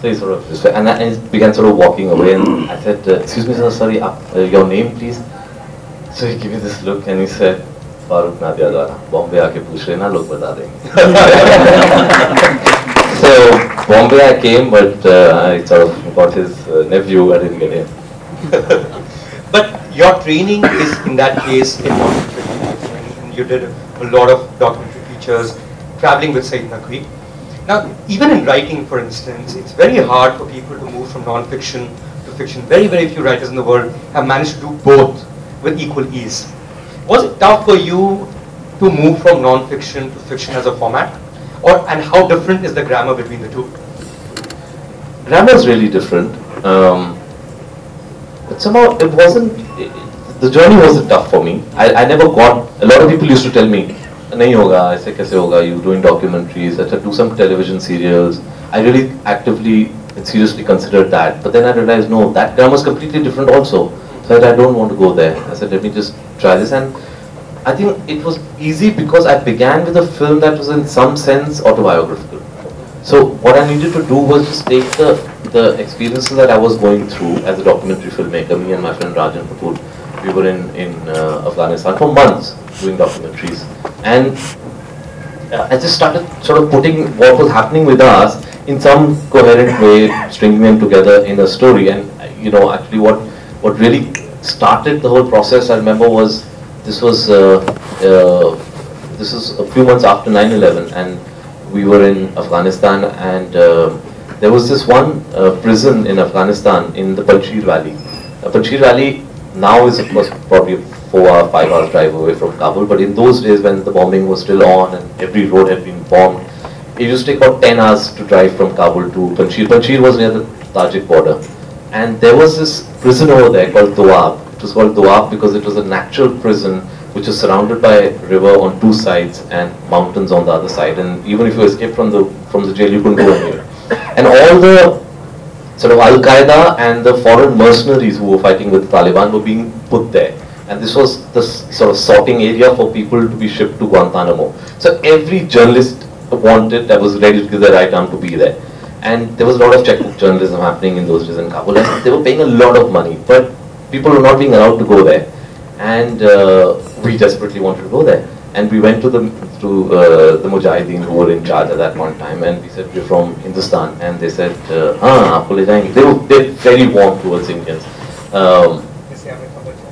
So he sort of just, and he began sort of walking away, and I said, excuse me sir, sorry, your name please? So he gave me this look and he said, Farooq Nadia Dwara, Bombay aake pooch rehna, log bata denge. So Bombay I came, but I sort of got his nephew, I didn't get him. But your training is in that case in non-fiction. You did a lot of documentary features, traveling with Sayyid Naqvi. Now, even in writing, for instance, it's very hard for people to move from non-fiction to fiction. Very, very few writers in the world have managed to do both with equal ease. Was it tough for you to move from non-fiction to fiction as a format? And how different is the grammar between the two? Grammar is really different. But somehow it wasn't, the journey wasn't tough for me. I never got, a lot of people used to tell me, nahi hoga, aise kaise hoga, you doing documentaries, etc., do some television serials. I really actively and seriously considered that. But then I realized, no, that grammar is completely different also. So I don't want to go there. I said, let me just try this. And I think it was easy because I began with a film that was in some sense autobiographical. So what I needed to do was just take the experiences that I was going through as a documentary filmmaker. Me and my friend Rajan Kapoor, we were in Afghanistan for months doing documentaries. And I just started sort of putting what was happening with us in some coherent way, stringing them together in a story. And you know, actually what really started the whole process, I remember, was this was a few months after 9/11, and we were in Afghanistan, and there was this one prison in Afghanistan in the Panjshir Valley. Panjshir Valley now is, of course, probably a 4 or 5 hours drive away from Kabul, but in those days when the bombing was still on and every road had been bombed, it used to take about 10 hours to drive from Kabul to Panjshir. Panjshir was near the Tajik border, and there was this prison over there called Doab. It was called Doab because it was a natural prison which is surrounded by a river on 2 sides and mountains on the other side. And even if you escaped from the jail, you couldn't go anywhere. And all the sort of Al-Qaeda and the foreign mercenaries who were fighting with the Taliban were being put there. And this was the sort of sorting area for people to be shipped to Guantanamo. So every journalist wanted, that was ready to give their right arm to be there. And there was a lot of checkbook journalism happening in those days in Kabul. And they were paying a lot of money, but people were not being allowed to go there. And we desperately wanted to go there. And we went to the Mujahideen who were in charge at that point in time, and we said, we're from Hindustan. And they said, aapko le jayenge. They're very warm towards Indians.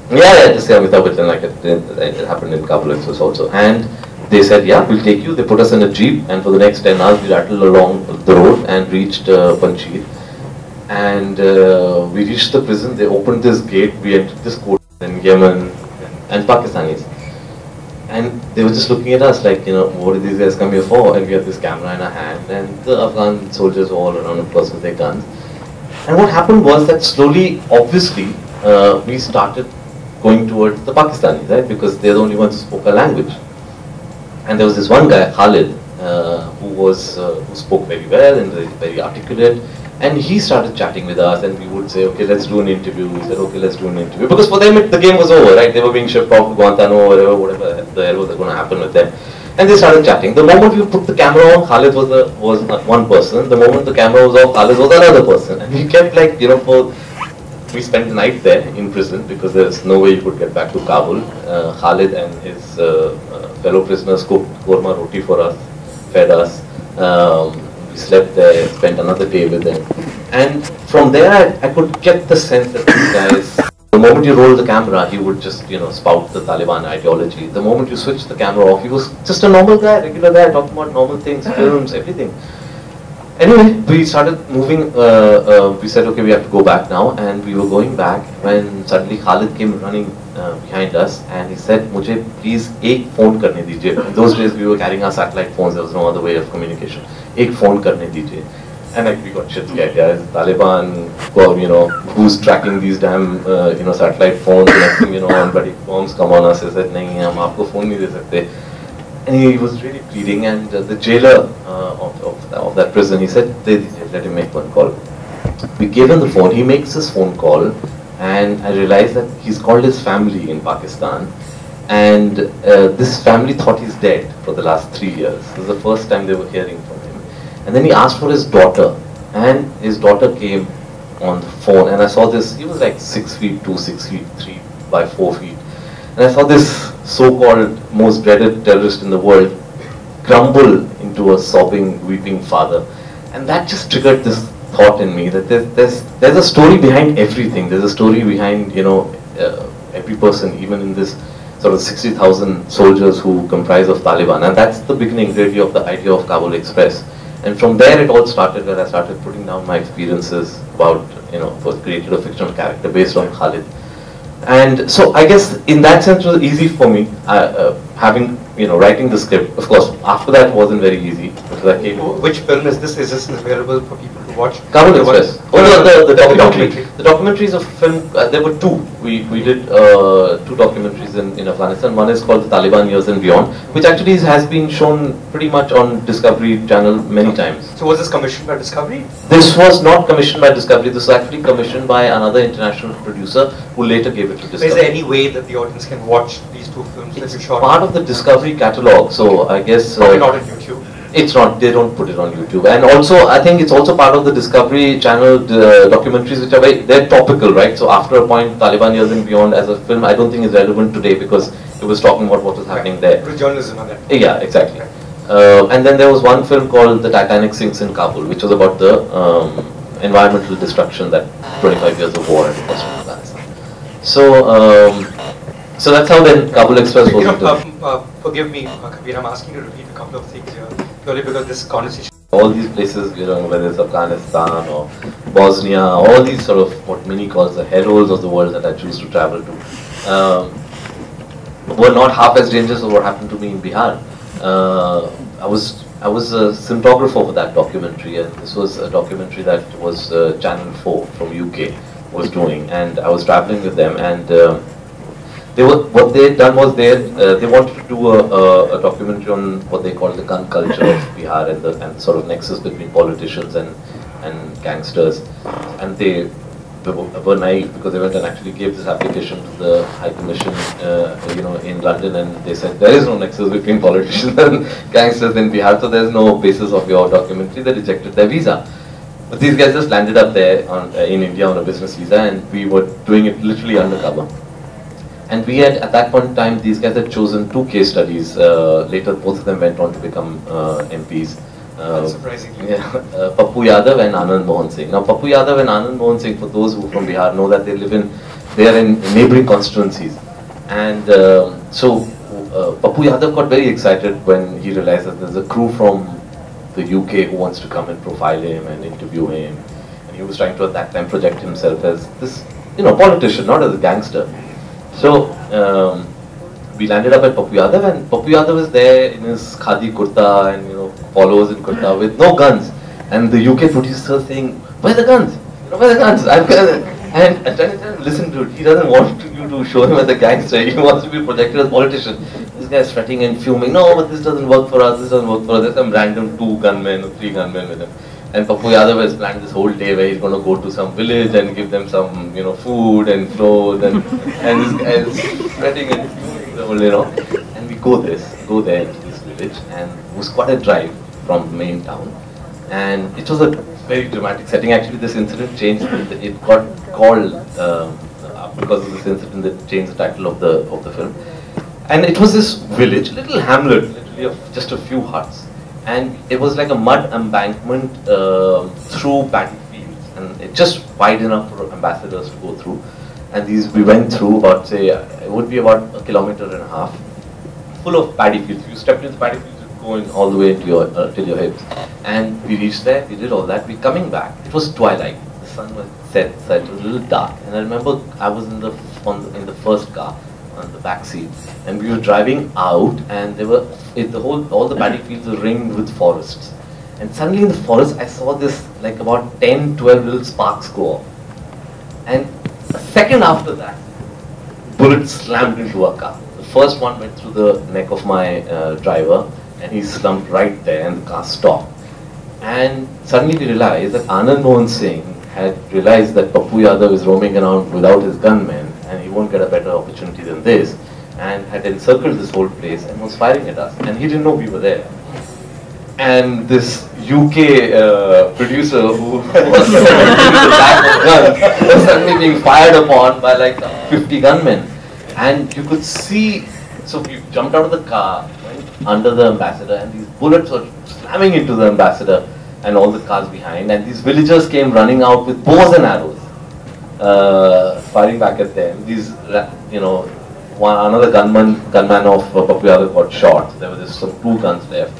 Yeah, just Amitabh Bachchan, like it happened in Kabul also. And they said, yeah, we'll take you. They put us in a jeep, and for the next 10 hours we rattled along the road and reached Panjshir. And we reached the prison. They opened this gate. We entered this court in Yemen and Pakistanis. And they were just looking at us like, you know, what did these guys come here for? And we had this camera in our hand, and the Afghan soldiers were all around, of course, with their guns. And what happened was that slowly, obviously, we started going towards the Pakistanis, right? Because they're the only ones who spoke our language. And there was this one guy, Khalid, who spoke very well and very articulate. And he started chatting with us, and we would say, okay, let's do an interview. We said, okay, let's do an interview. Because for them, the game was over, right? They were being shipped off to Guantanamo or whatever the hell was going to happen with them. And they started chatting. The moment we put the camera on, Khalid was one person. The moment the camera was off, Khalid was another person. And we kept like, you know, we spent the night there in prison because there's no way you could get back to Kabul. Khalid and his fellow prisoners cooked korma roti for us, fed us. We slept there, spent another day with them. And from there, I could get the sense that these guys, the moment you roll the camera, he would just, you know, spout the Taliban ideology. The moment you switch the camera off, he was just a normal guy, regular guy, talking about normal things, films, everything. Anyway, we started moving, we said, okay, we have to go back now. And we were going back when suddenly Khalid came running behind us, and he said, "Mujhe please ek phone karne dijiye." In those days, we were carrying our satellite phones. There was no other way of communication. Ek phone karne dijiye. And like, we got shit scared, guys. Taliban, well, you know, who's tracking these damn, you know, satellite phones? Next thing you know, and bloody bombs come on us. He said, "Nahi, hum aapko phone nahi de sakte." And he was really pleading, and the jailer of that prison, he said, let him make one call. We gave him the phone. He makes his phone call, and I realized that he's called his family in Pakistan, and this family thought he's dead for the last 3 years. This is the first time they were hearing from him. And then he asked for his daughter, And his daughter came on the phone, and I saw this. He was like 6 feet 2, 6 feet 3 by 4 feet, and I saw this so-called most dreaded terrorist in the world crumble into a sobbing, weeping father, and that just triggered this thought in me that there's a story behind everything. There's a story behind every person, even in this sort of 60,000 soldiers who comprise of Taliban, and that's the beginning really of the idea of Kabul Express. And from there it all started, where I started putting down my experiences about, first created a fictional character based on Khalid. And so I guess in that sense it was easy for me, writing the script. Of course, after that it wasn't very easy, because I came... Which film is this? Is this available for people to watch? Kabul Express. The documentary. The documentary is a film, there were two. We did two documentaries in Afghanistan. One is called The Taliban Years and Beyond, which actually has been shown pretty much on Discovery Channel many times. So was this commissioned by Discovery? This was not commissioned by Discovery. This was actually commissioned by another international producer who later gave it to Discovery. Is there any way that the audience can watch these two films that you shot? Part of the Discovery catalog, so I guess... Probably not on YouTube. It's not, they don't put it on YouTube. And also, I think it's also part of the Discovery Channel documentaries, which are they're topical, right? So after a point, Taliban Years and Beyond as a film, I don't think is relevant today, because it was talking about what was happening there. With journalism on that. Yeah, exactly. And then there was one film called The Titanic Sinks in Kabul, which was about the environmental destruction that 25 years of war had caused in Afghanistan. So that's how then Kabul Express was. Forgive me, Kabir, I'm asking you to repeat a couple of things here, purely because this conversation... All these places, whether it's Afghanistan or Bosnia, all these sort of what Mini calls the hellholes of the world that I choose to travel to, were not half as dangerous as what happened to me in Bihar. I was a cinematographer for that documentary, and this was a documentary that was Channel 4 from UK was doing, and I was traveling with them, and what they had done was they wanted to do a documentary on what they called the gun culture of Bihar and the sort of nexus between politicians and gangsters, and they were naive, because they went and actually gave this application to the High Commission in London, and they said there is no nexus between politicians and gangsters in Bihar, so there is no basis of your documentary. They rejected their visa. But these guys just landed up there in India on a business visa, and we were doing it literally undercover. And we had, at that point in time, these guys had chosen two case studies. Later, both of them went on to become MPs. Unsurprisingly. Yeah, Pappu Yadav and Anand Mohan Singh. Now, Pappu Yadav and Anand Mohan Singh, for those who from Bihar know that they are in neighboring constituencies. And so Pappu Yadav got very excited when he realized that there's a crew from the UK who wants to come and profile him and interview him. And he was trying to, at that time, project himself as this, politician, not as a gangster. So we landed up at Pappu Yadav, and Pappu Yadav is there in his khadi kurta and followers in kurta with no guns, and the UK producer saying, "Where are the guns? Where are the guns?" And I'm trying to listen to it. He doesn't want you to show him as a gangster. He wants to be projected as a politician. This guy is fretting and fuming. No, but this doesn't work for us. This doesn't work for us. There's some random 2 gunmen or 3 gunmen with him. And Pappu Yadav has planned this whole day where he's going to go to some village and give them some, food and clothes, and this guy is sweating and and we go there into this village, and it was quite a drive from the main town, and it was a very dramatic setting. Actually, this incident changed. It got called because of this incident that changed the title of the film, and it was this village, little hamlet, literally of just a few huts. And it was like a mud embankment through paddy fields, and it's just wide enough for ambassadors to go through. And we went through about, say, it would be about 1.5 kilometers, full of paddy fields. You stepped into the paddy fields, you're going all the way to till your hips. And we reached there, we did all that. We're coming back. It was twilight. The sun was set, so it was a little dark. And I remember I was in the first car, on the back seat, and we were driving out, and all the paddy fields were ringed with forests, and suddenly in the forest I saw this, like about 10-12 little sparks go off, and a second after that, bullets slammed into our car. The first one went through the neck of my driver, and he slumped right there, and the car stopped. And suddenly we realized that Anand Mohan Singh had realized that Pappu Yadav is roaming around without his gunmen, and he won't get a better opportunity than this, and had encircled this whole place and was firing at us, and he didn't know we were there. and this UK producer who was in the back of guns was suddenly being fired upon by like 50 gunmen. And you could see, so we jumped out of the car, went under the ambassador, and these bullets were slamming into the ambassador and all the cars behind, and these villagers came running out with bows and arrows, firing back at them. These, another gunman of Papuyada got shot. There were just some 2 guns left.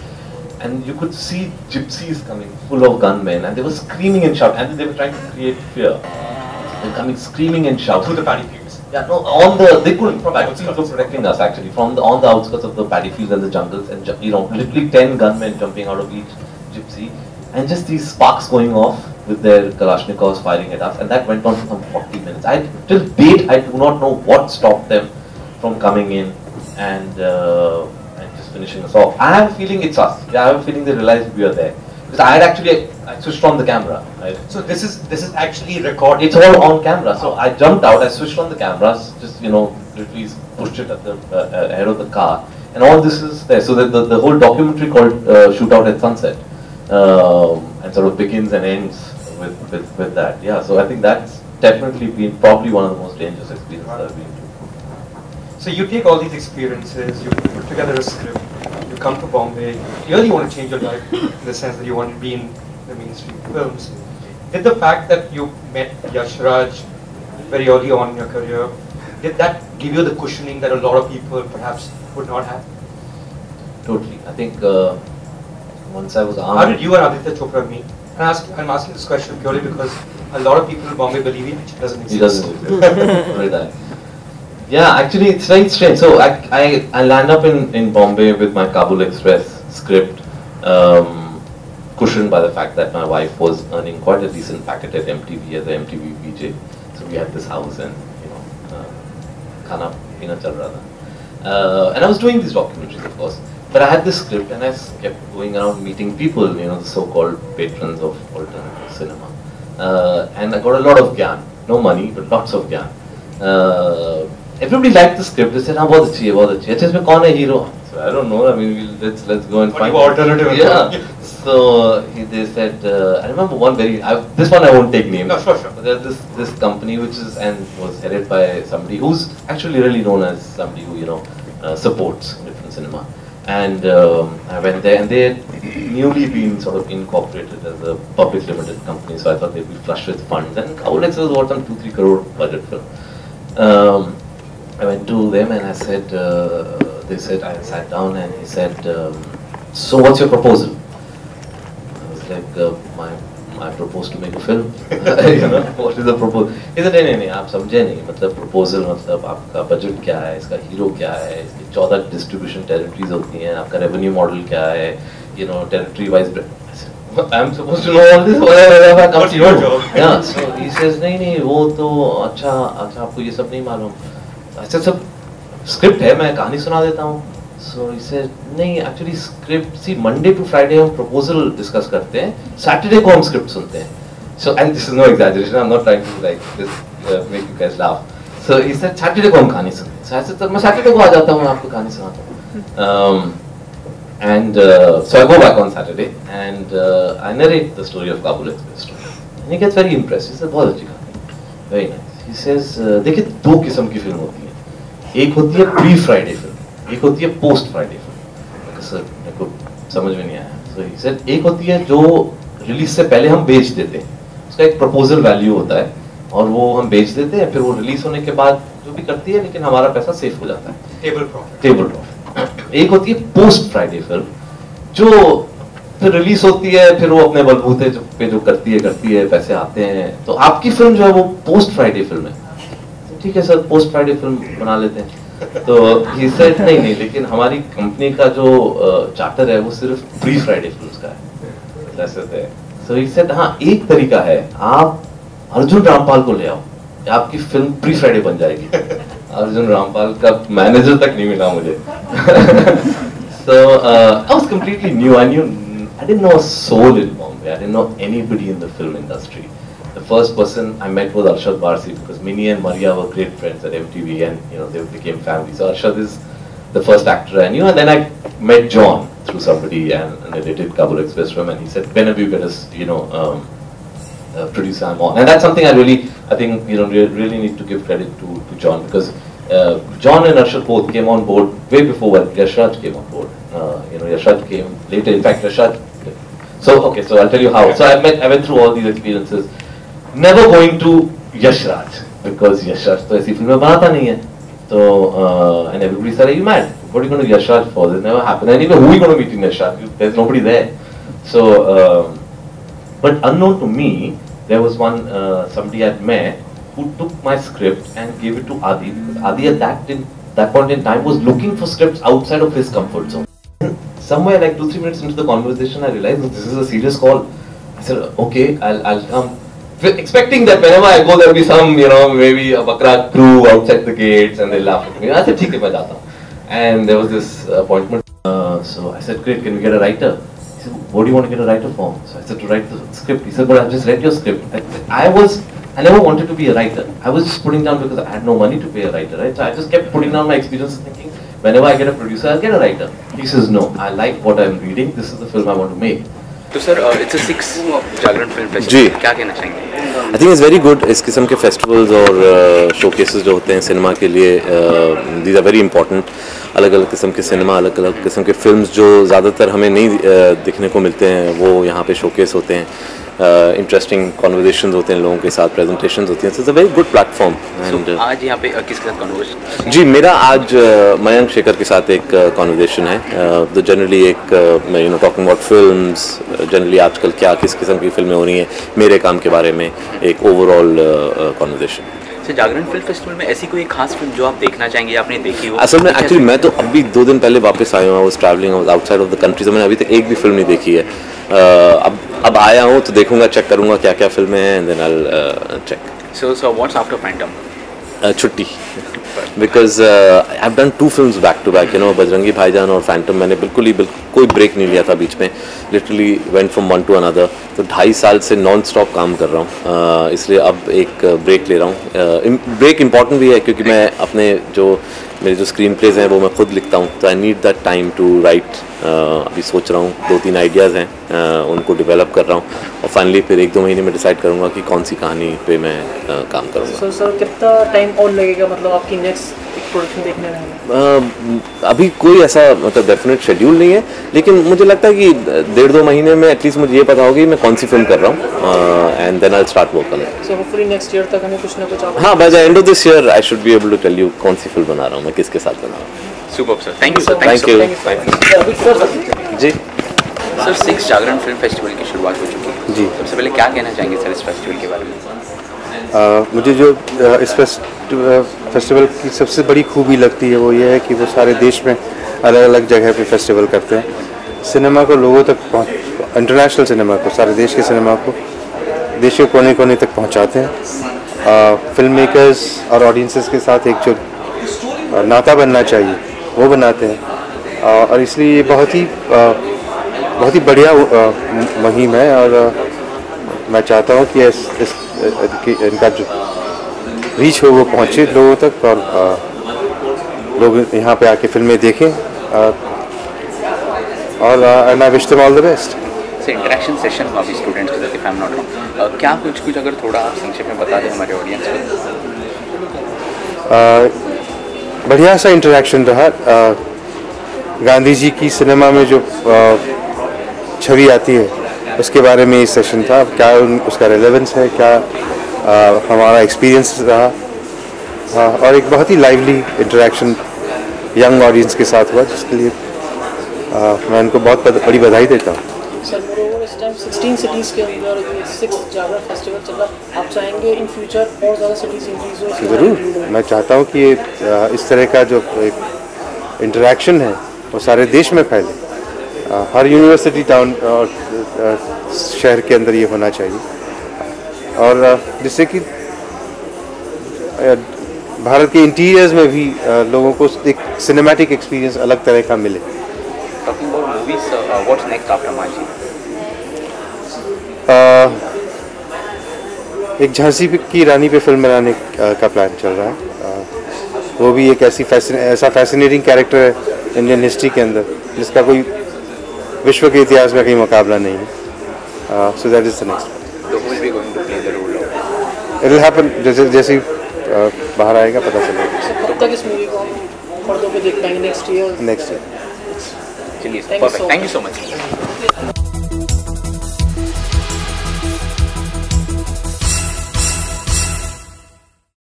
And you could see gypsies coming full of gunmen, and they were screaming and shouting, and they were trying to create fear. They were coming screaming and shouting. Through the paddy fields? Yeah, no, they couldn't. Paddy fields were protecting us actually, on the outskirts of the paddy fields and the jungles, and literally 10 gunmen jumping out of each gypsy, and just these sparks going off with their Kalashnikovs firing at us, and that went on for some 40 minutes. Till date, I do not know what stopped them from coming in and just finishing us off. I have a feeling it's us. Yeah, I have a feeling they realized we are there. Because I switched on the camera. Right? So this is actually recorded. It's all on camera. So I jumped out, I switched on the cameras, just literally pushed it at the ahead of the car, and all this is there. So the whole documentary called Shootout at Sunset, and sort of begins and ends with that. Yeah. So I think that's definitely been probably one of the most dangerous experiences I've been through. So you take all these experiences, you put together a script, you come to Bombay, you clearly want to change your life in the sense that you want to be in the mainstream films. Did the fact that you met Yash Raj very early on in your career, did that give you the cushioning that a lot of people perhaps would not have? Totally. I think once I was armed. How did you and Aditya Chopra meet? I'm asking this question purely because a lot of people in Bombay believe he actually doesn't exist. He doesn't exist. Yeah, actually it's very strange. So I land up in Bombay with my Kabul Express script, cushioned by the fact that my wife was earning quite a decent packet at MTV as a MTV VJ. So we had this house and khana pina chal raha tha. And I was doing these documentaries, of course, but I had this script and I kept going around meeting people, the so-called patrons of alternative cinema, and I got a lot of gyan, no money, but lots of gyan. Everybody liked the script. They said, "हाँ बहुत अच्छी है, बहुत अच्छी है." अच्छा इसमें कौन है hero? So I don't know. I mean, let's go and find. Alternative. Yeah. So they said, I remember one this one I won't take names. No, sure. But there's this company which was headed by somebody who's actually really known as somebody who supports different cinema. And I went there, and they had newly been sort of incorporated as a public limited company. So I thought they'd be flush with funds. And Kaulex was what, some 2-3 crore budget film. I went to them and I said, they said, I sat down and he said, so what's your proposal? I was like, I proposed to make a film. What is the proposal? He said, नहीं, आप समझे नहीं, मतलब proposal मतलब आपका budget क्या है, इसका hero क्या है, इसकी 14 distribution territories होती हैं, आपका revenue model क्या है, territory wise. I'm supposed to know all this. Whatever comes to your job. Yeah. So he says, नहीं, वो तो अच्छा आपको ये सब नहीं मालूम. अच्छा सब स्क्रिप्ट है, मैं कहानी सुना देता हूँ. So he said, नहीं, actually script, see Monday to Friday हम proposal discuss करते हैं, Saturday को हम script सुनते हैं. So, and this is no exaggeration, I'm not trying to just make you guys laugh. So he said, Saturday को हम कहानी सुनते हैं. So I said, तो मैं Saturday को आ जाता हूँ, आपको कहानी सुनाता हूँ. And so I go back on Saturday and I narrate the story of Kabul Express story. And he gets very impressed. He said, बहुत अच्छी कहानी, very nice. He says, देखिए 2 किस्म की फिल्म होती है. एक होती है प्री फ्राइडे फिल्म, एक होती है पोस्ट फ्राइडे फिल्म. सर मेरे को समझ में नहीं आया. So he said, एक होती है जो रिलीज से पहले हम बेच देते हैं, उसका एक प्रपोजल वैल्यू होता है और वो हम बेच देते हैं, फिर वो रिलीज होने के बाद जो भी करती है लेकिन हमारा पैसा सेफ हो जाता है, टेबल प्रॉफिट. एक होती है पोस्ट फ्राइडे फिल्म जो फिर रिलीज होती है, फिर वो अपने बलबूते पे जो करती है, पैसे आते हैं. तो आपकी फिल्म जो है वो पोस्ट फ्राइडे फिल्म है. ठीक है सर, पोस्ट फ्राइडे फिल्म बना लेते हैं. तो ही सेड नहीं, लेकिन हमारी कंपनी का जो चार्टर है वो सिर्फ प्री फ्राइडे फिल्म्स का है. ऐसे थे. सो ही सेड, हाँ एक तरीका है, आप अर्जुन रामपाल को ले आओ, आपकी फिल्म प्री फ्राइडे बन जाएगी. अर्जुन रामपाल का मैनेजर तक नहीं मिला मुझे. So I was completely new. I didn't know a soul in Bombay. I didn't know anybody in the film industry. The first person I met was Arshad Barsi, because Minnie and Maria were great friends at MTV, and they became family. So Arshad is the first actor I knew, and then I met John through somebody and I did Kabul Express from, and he said, whenever you get us, producer, I'm on. And that's something I think, really need to give credit to John, because John and Arshad both came on board way before when Yashraj came on board. Yashraj came later. In fact, Yashraj. So I'll tell you how. So I went through all these experiences. Never going to Yashraj, because Yashraj तो ऐसी फिल्में बनाता नहीं है. So and everybody said, are you mad? What are you going to Yashraj for? This never happened. And even who are you going to meet in Yashraj? There's nobody there. So but unknown to me, there was somebody I'd met who took my script and gave it to Adi. Adi at that point in time was looking for scripts outside of his comfort zone. Somewhere like 2-3 minutes into the conversation, I realized that this is a serious call. I said, okay, I'll come. Expecting that whenever I go, there'll be some, maybe a Bakra crew outside the gates and they'll laugh at me. I said, "Theek hai, main jata hu." And there was this appointment. So I said, great, can we get a writer? He said, what do you want to get a writer for? So I said, to write the script. He said, but I've just read your script. I never wanted to be a writer. I was just putting down because I had no money to pay a writer, right? So I just kept putting down my experiences, thinking, whenever I get a producer, I'll get a writer. He says, no, I like what I'm reading. This is the film I want to make. So sir, it's a 6th Jagran Film Festival. क्या कहना चाहेंगे? I think it's very good. इस किस्म के festivals और showcases जो होते हैं सिनेमा के लिए, these are very important. अलग-अलग किस्म के सिनेमा, अलग-अलग किस्म के फिल्म्स जो ज़्यादातर हमें नहीं दिखने को मिलते हैं, वो यहाँ पे showcase होते हैं. Interesting conversations होते हैं लोगों के साथ, presentations होती हैं. So it's a very good platform. And आज यहाँ पे किसके साथ conversation? जी, मेरा आज मयंक शेखर के साथ एक conversation है. तो generally एक talking about films, generally आजकल क्या किस किस्म की फिल्में हो रही हैं, मेरे काम के बारे में एक overall conversation. सर, जागरण फिल्म फेस्टिवल में ऐसी कोई खास फिल्म जो आप देखना चाहेंगे या आपने देखी हो? असल में एक्चुअली मैं तो अभी 2 दिन पहले वापस आया हूँ. I was traveling outside of the country, तो मैंने अभी तक एक भी फिल्म नहीं देखी है. अब आया हूँ तो देखूंगा, चेक करूंगा क्या क्या फिल्में हैं, and then I'll check. So what's after Phantom? छुट्टी. Because I've done 2 films back to back, Bajrangi भाईजान और फैंटम. मैंने बिल्कुल कोई ब्रेक नहीं लिया था बीच में. Literally went from one to another. तो 2.5 साल से नॉन स्टॉप काम कर रहा हूँ. इसलिए अब एक ब्रेक ले रहा हूँ. ब्रेक इम्पॉर्टेंट भी है क्योंकि मैं मेरे जो स्क्रीन प्लेज हैं वो मैं खुद लिखता हूँ. तो I need that time to write. अभी सोच रहा हूँ 2-3 आइडियाज़ हैं, उनको डेवलप कर रहा हूँ और फाइनली फिर 1-2 महीने में डिसाइड करूँगा कि कौन सी कहानी पे मैं काम करूँगा. सर कितना टाइम और लगेगा मतलब आपकी नेक्स्ट प्रोडक्शन देखने में? अभी कोई ऐसा मतलब डेफिनेट शेड्यूल नहीं है, लेकिन मुझे लगता है कि 1.5-2 महीने में एटलीस्ट मुझे ये पता होगी मैं कौन सी फिल्म कर रहा हूँ. And then I start work on it. So hopefully next year तक हमें कुछ ना कुछ हाँ, by the end of this year I should be able to tell you कौन सी फिल्म बना रहा हूँ, मैं किसके साथ बना रहा हूँ. Super sir, thank you sir. Thank you. जी सर, 6 जागरण फिल्म फेस्टिवल की शुरुआत हो चुकी है. जी, सबसे पहले क्या कहना चाहेंगे सर इस फेस्टिवल के बारे में? मुझे जो इस फेस्टिवल की सबसे बड़ी खूबी लगती है वो ये है कि वो सारे देश में अलग अलग जगह पे फेस्टिवल करते हैं. सिनेमा को लोगों तक इंटरनेशनल सिनेमा को, सारे देश के सिनेमा को देश के कोने कोने तक पहुंचाते हैं. फिल्म मेकर्स और ऑडियंसेस के साथ एक जो नाता बनना चाहिए वो बनाते हैं. और इसलिए ये बहुत ही बढ़िया मुहिम है और मैं चाहता हूँ कि इनका जो रीच हो वो पहुँचे लोगों तक और लोग यहाँ पे आके फिल्में देखें. और and I wish them all the best. Interaction session हुआ अभी स्टूडेंट्स के साथ, if I am not wrong. क्या कुछ अगर थोड़ा आप संक्षेप में बता दें हमारे ऑडियंस को? बढ़िया सा इंटरेक्शन रहा. गांधी जी की सिनेमा में जो छवि आती है उसके बारे में ये सेशन था. क्या उसका रेलेवेंस है, क्या हमारा एक्सपीरियंस रहा, और एक बहुत ही लाइवली इंटरेक्शन यंग ऑडियंस के साथ हुआ, जिसके लिए मैं उनको बहुत बड़ी बधाई देता हूँ. सर, मोरोवर इस टाइम 16 सिटीज़ के अंदर 6 जागरण फेस्टिवल चल रहा है. आप चाहेंगे इन फ्यूचर और ज़्यादा सिटीज़ इंक्रीज हो? ज़रूर. मैं चाहता हूँ कि इस तरह का जो एक इंटरेक्शन है वो सारे देश में फैले. हर यूनिवर्सिटी टाउन और शहर के अंदर ये होना चाहिए, और जिससे कि भारत के इंटीरियर्स में भी लोगों को एक सिनेमैटिक एक्सपीरियंस अलग तरह का मिले. Talking about movies, what's next after Manji? एक झांसी की रानी पे फिल्म बनाने का प्लान चल रहा है. वो भी एक ऐसा फैसिनेटिंग कैरेक्टर है इंडियन हिस्ट्री के अंदर जिसका कोई विश्व के इतिहास में कहीं मुकाबला नहीं है. So that is the next. It will happen जैसे बाहर आएगा पता चलेगा. कब तक इस मूवी को हम पर्दों पे देख पाएंगे? Next year. चलिए, थैंक यू सो मच.